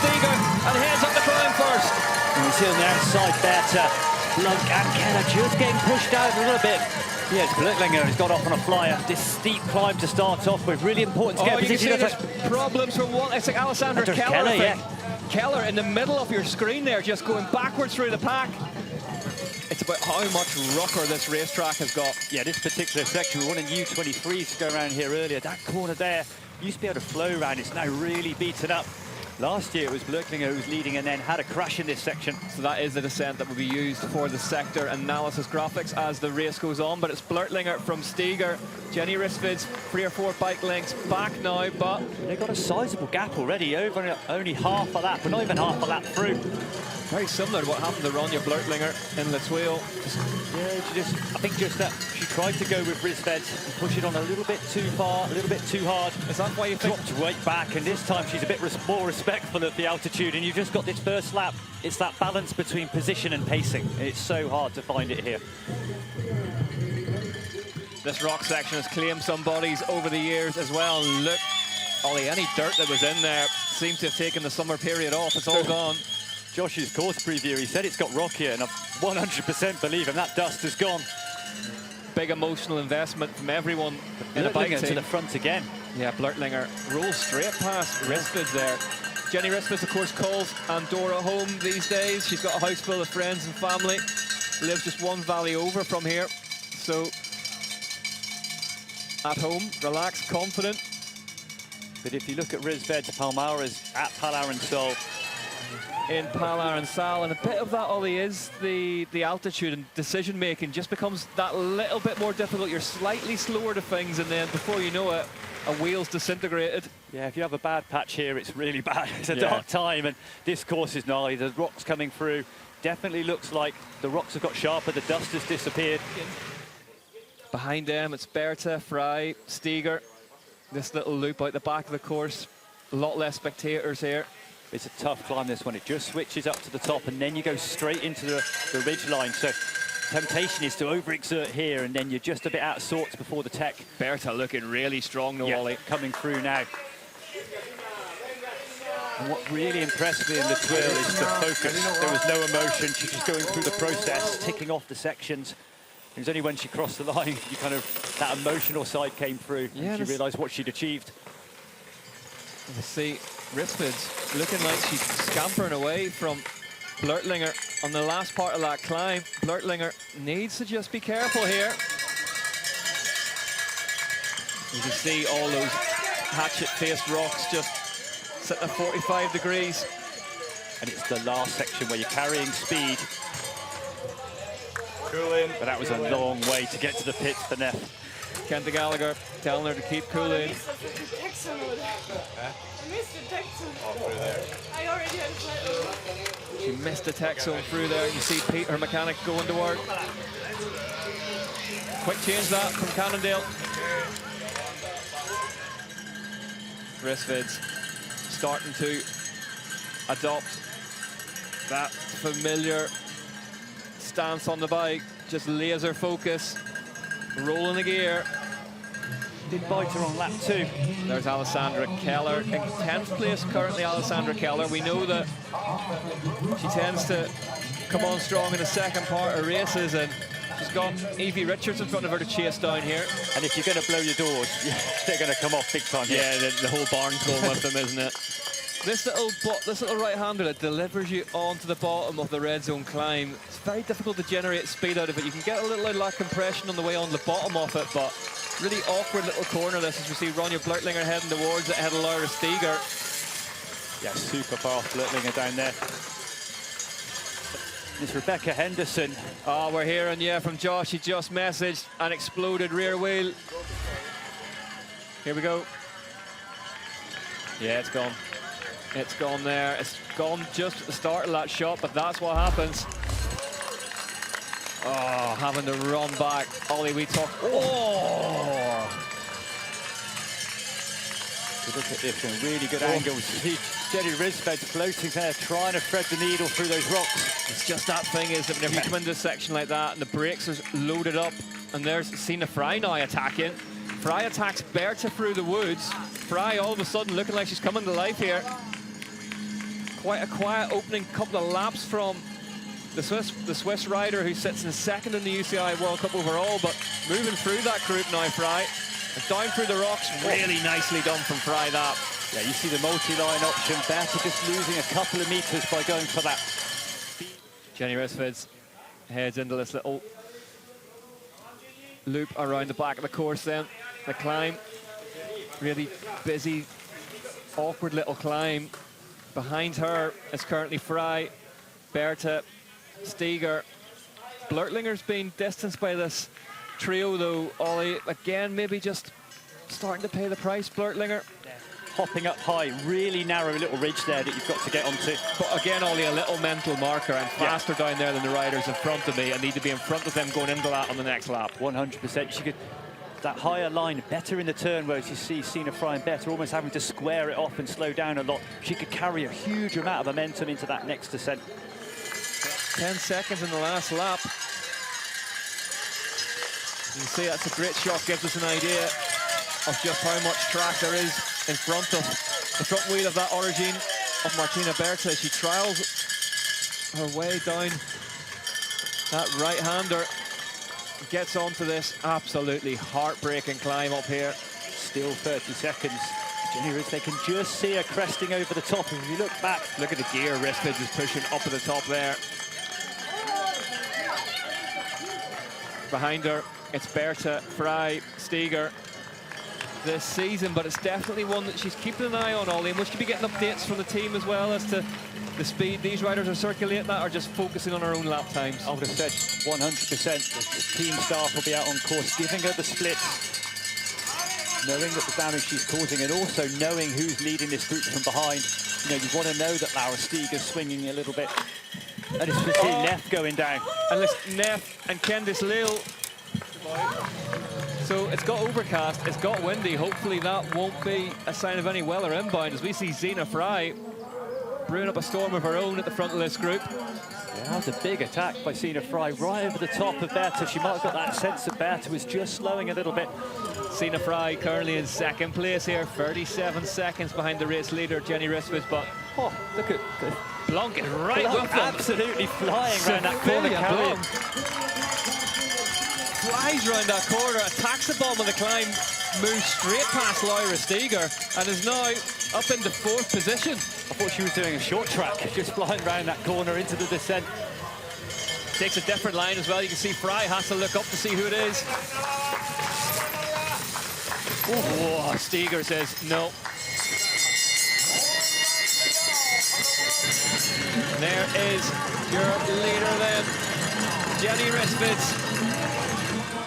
Steger and heads up the climb first. And we see on the outside Berta, Blanc and Keller just getting pushed out a little bit. Yes, Blöcklinger has got off on a flyer. This steep climb to start off with, really important to get position. You can see there's problems from one. It's like Alessandro Keller, yeah. Keller in the middle of your screen there, just going backwards through the pack. It's about how much rocker this racetrack has got. Yeah, this particular section, we wanted U23s to go around here earlier. That corner there used to be able to flow around. It's now really beaten up. Last year it was Blöcklinger who was leading and then had a crash in this section. So that is the descent that will be used for the sector analysis graphics as the race goes on. But it's Blöcklinger from Steger. Jenny Rissvid's 3 or 4 bike lengths back now, but they've got a sizable gap already, over only half of that, but not even half of that through. Very similar to what happened to Ronja Blöcklinger in La Tuile. I think just that she tried to go with Rissved and push it on a little bit too far, a little bit too hard. Is that why you think? Dropped weight back, and this time she's a bit more respectful of the altitude, and you've just got this first lap. It's that balance between position and pacing. It's so hard to find it here. This rock section has claimed some bodies over the years as well. Look, Ollie, any dirt that was in there seems to have taken the summer period off. It's all gone. Josh's course preview, he said it's got rockier, and I 100% believe him. That dust is gone. Big emotional investment from everyone in a bike team. To the front again. Yeah, Blöcklinger rolls straight past Rissvid there. Jenny Rissvid, of course, calls Enduro home these days. She's got a house full of friends and family. Lives just one valley over from here. So, at home, relaxed, confident. But if you look at Rissved's, Palmares at Pal Arinsal. In Pal Arinsal, and a bit of that, Ollie, is the altitude and decision making just becomes that little bit more difficult. You're slightly slower to things, and then before you know it, a wheel's disintegrated. Yeah, if you have a bad patch here, it's really bad. It's a dark time, and this course is gnarly. The rocks coming through. Definitely looks like the rocks have got sharper, the dust has disappeared. Behind them, it's Berta, Fry, Steger. This little loop out the back of the course. A lot less spectators here. It's a tough climb, this one. It just switches up to the top, and then you go straight into the ridge line. So temptation is to overexert here, and then you're just a bit out of sorts before the tech. Berta looking really strong, though, Ollie. Coming through now. And what really impressed me in the twirl is the focus. There was no emotion. She's just going through the process, ticking off the sections. It was only when she crossed the line, that emotional side came through, and she realised what she'd achieved. You see, Rissvid's looking like she's scampering away from Blöcklinger on the last part of that climb. Blöcklinger needs to just be careful here. You can see all those hatchet-faced rocks just sitting at 45 degrees. And it's the last section where you're carrying speed. Cooling. But that was a long way to get to the pits for Neff. Kenta Gallagher telling her to keep cooling. She missed the tech zone through there. You see Pete, her mechanic, going to work. Quick change that from Cannondale. Rissvid's starting to adopt that familiar stance on the bike. Just laser focus. Rolling the gear. Did bite her on lap 2. There's Alessandra Keller in 10th place currently. Alessandra Keller, we know that she tends to come on strong in the second part of races, and she's got Evie Richards in front of her to chase down here. And if you're going to blow your doors, they're going to come off big time. Yeah, the whole barn's going with them, isn't it? This little right-hander that delivers you onto the bottom of the red zone climb, it's very difficult to generate speed out of it. You can get a little of compression on the way on the bottom of it, but really awkward little corner this, as we see Ronja Blöcklinger heading towards it ahead of Laura Steger. Yeah, super fast Blöcklinger down there. It's Rebecca Henderson. Oh, we're hearing, from Josh. He just messaged an exploded rear wheel. Here we go. Yeah, it's gone. It's gone there. It's gone just at the start of that shot, but that's what happens. Oh, having to run back. Ollie, we talk. Oh! Look at this one, really good angles. See Jenny Rissved floating there, trying to thread the needle through those rocks. It's just that thing is that whenever you come into a section like that and the brakes are loaded up, and there's Sina Fry now attacking. Fry attacks Berta through the woods. Fry all of a sudden looking like she's coming to life here. Quite a quiet opening couple of laps from the Swiss rider who sits in second in the UCI World Cup overall, but moving through that group now, Fry. And down through the rocks, really nicely done from Fry, that. Yeah, you see the multi-line option. Berta just losing a couple of meters by going for that. Jenny Risvids heads into this little loop around the back of the course then. The climb, really busy, awkward little climb. Behind her is currently Fry, Berta, Steger. Blurtlinger's been distanced by this trio though, Ollie. Again, maybe just starting to pay the price, Blurtlinger. Hopping up high, really narrow little ridge there that you've got to get onto. But again, Ollie, a little mental marker. I'm faster down there than the riders in front of me. I need to be in front of them going into that on the next lap. 100%. She could, that higher line, better in the turn, whereas you see Sina Fry and Berta almost having to square it off and slow down a lot. She could carry a huge amount of momentum into that next descent. 10 seconds in the last lap. You can see that's a great shot, gives us an idea of just how much track there is in front of the front wheel of that Origin of Martina Berta. She trials her way down that right-hander, gets onto this absolutely heartbreaking climb up here. Still 30 seconds. Jenny Riss, they can just see her cresting over the top. If you look back, look at the gear Risvids is pushing up at the top there. Behind her, it's Berta, Fry, Steger this season, but it's definitely one that she's keeping an eye on, Ollie, and we should be getting updates from the team as well as to the speed these riders are circulating at, or just focusing on her own lap times. I would have said 100%. The team staff will be out on course, giving her the splits, knowing that the damage she's causing, and also knowing who's leading this group from behind. You know, you want to know that Laura Steger's swinging a little bit. And it's just seeing Neff going down. And listen, Neff and Candice Lille. So it's got overcast, it's got windy. Hopefully that won't be a sign of any weather inbound as we see Sina Fry brewing up a storm of her own at the front of this group. Yeah, that was a big attack by Sina Fry right over the top of Berta. She might have got that sense that Berta was just slowing a little bit. Sina Fry currently in second place here, 37 seconds behind the race leader, Jenny Risvids, but look at Blanc is right with them. Absolutely flying around that corner, carrying. Flies round that corner, attacks the bottom of the climb, moves straight past Laura Steger, and is now up into fourth position. I thought she was doing a short track, just flying around that corner into the descent. Takes a different line as well. You can see Fry has to look up to see who it is. Oh, Steger says no. And there is your leader then, Jenny Risvids.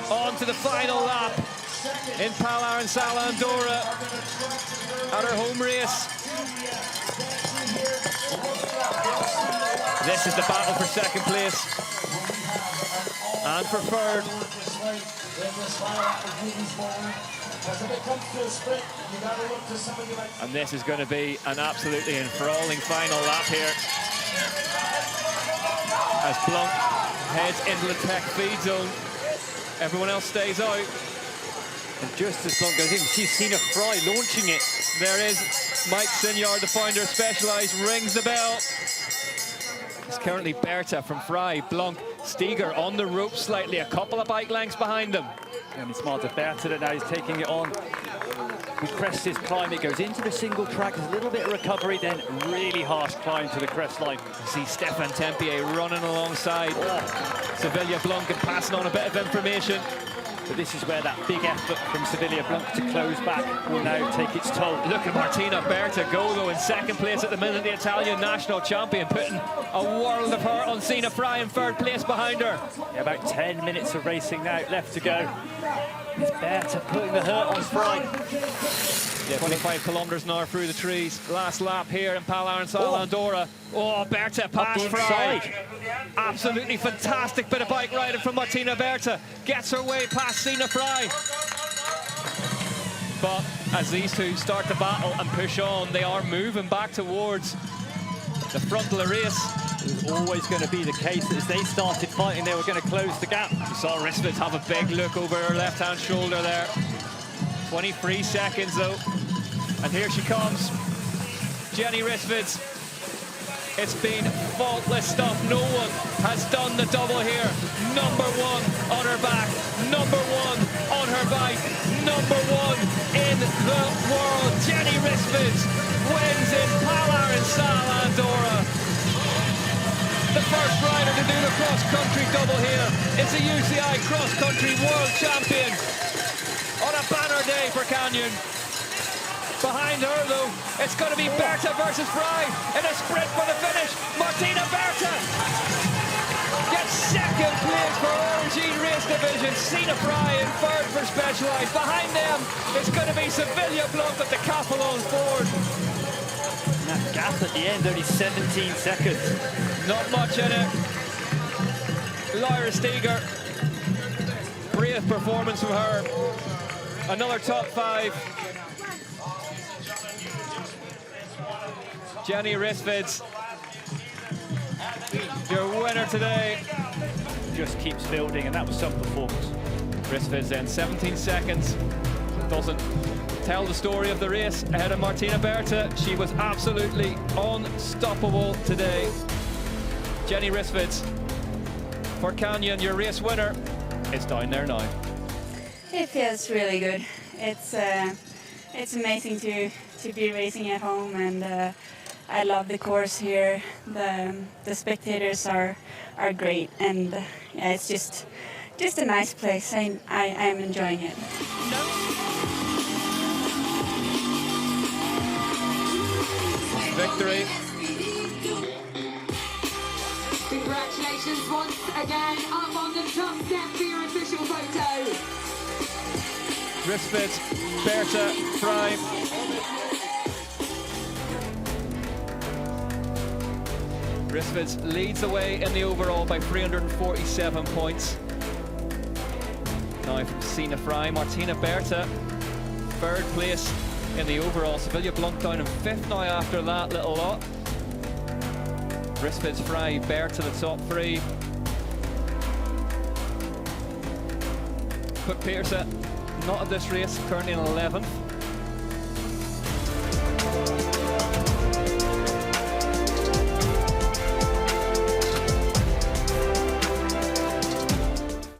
On to the final lap in Pal Arinsal, Andorra, at her home race. This is the battle for second place and for third. And this is going to be an absolutely enthralling final lap here as Blanc heads into the tech feed zone. Everyone else stays out. And just as Blanc goes in, she's seen a Fry launching it. There is Mike Sinyard, the founder of Specialized, rings the bell. It's currently Berta from Fry, Blanc, Steger on the rope slightly, a couple of bike lengths behind them. And it's Marta Berta that now is taking it on. We crest this climb, it goes into the single track, a little bit of recovery, then really harsh climb to the crest line. You see Stefan Tempier running alongside Sevilla Blanc and passing on a bit of information. But this is where that big effort from Sevilla Blanc to close back will now take its toll. Look at Martina Berta go though in second place at the minute, the Italian national champion, putting a world of her on Sina Fry in third place behind her. Yeah, about 10 minutes of racing now left to go. It's Berta putting the hurt on Fry. Yeah, 25 kilometres an hour through the trees. Last lap here in Pal Arinsal, Andorra. Oh, Berta past Fry. Absolutely fantastic bit of bike riding from Martina Berta. Gets her way past Sina Fry. But as these two start to battle and push on, they are moving back towards the front of the race. It was always going to be the case. As they started fighting, they were going to close the gap. You saw Risvids have a big look over her left-hand shoulder there. 23 seconds though. And here she comes. Jenny Risvids It's been faultless stuff. No one has done the double here. Number one on her back, number one on her bike, number one in the world. Jenny Risvids wins in Arinsal, Andorra. The first rider to do the cross-country double here is the UCI cross-country world champion on a banner day for Canyon. Behind her, though, it's going to be Berta versus Fry in a sprint for the finish. Martina Berta gets second place for Orangine Race Division. Sina Fry in third for Specialized. Behind them, it's going to be Sevilla Blunt at the Capelon Ford. That gap at the end, only 17 seconds. Not much in it. Lyra Steger, brave performance from her. Another top five. Jenny Risvids, your winner today. Just keeps building, and that was some performance. Risvids then 17 seconds. Doesn't tell the story of the race ahead of Martina Berta. She was absolutely unstoppable today. Jenny Risvids, for Canyon, your race winner, is down there now. It feels really good. It's amazing to be racing at home, and I love the course here. The spectators are great, and yeah, it's just a nice place. I'm enjoying it. Victory. Congratulations once again, up on the top step for your official photo. Risvids, Berta, Fry. Risvids leads the way in the overall by 347 points. Now from Sina Fry, Martina Berta, third place in the overall. Sevilla Blunt down in fifth now after that little lot. Risvids, Fry, Berta the top three. Put Pearsa not at this race, currently in 11th.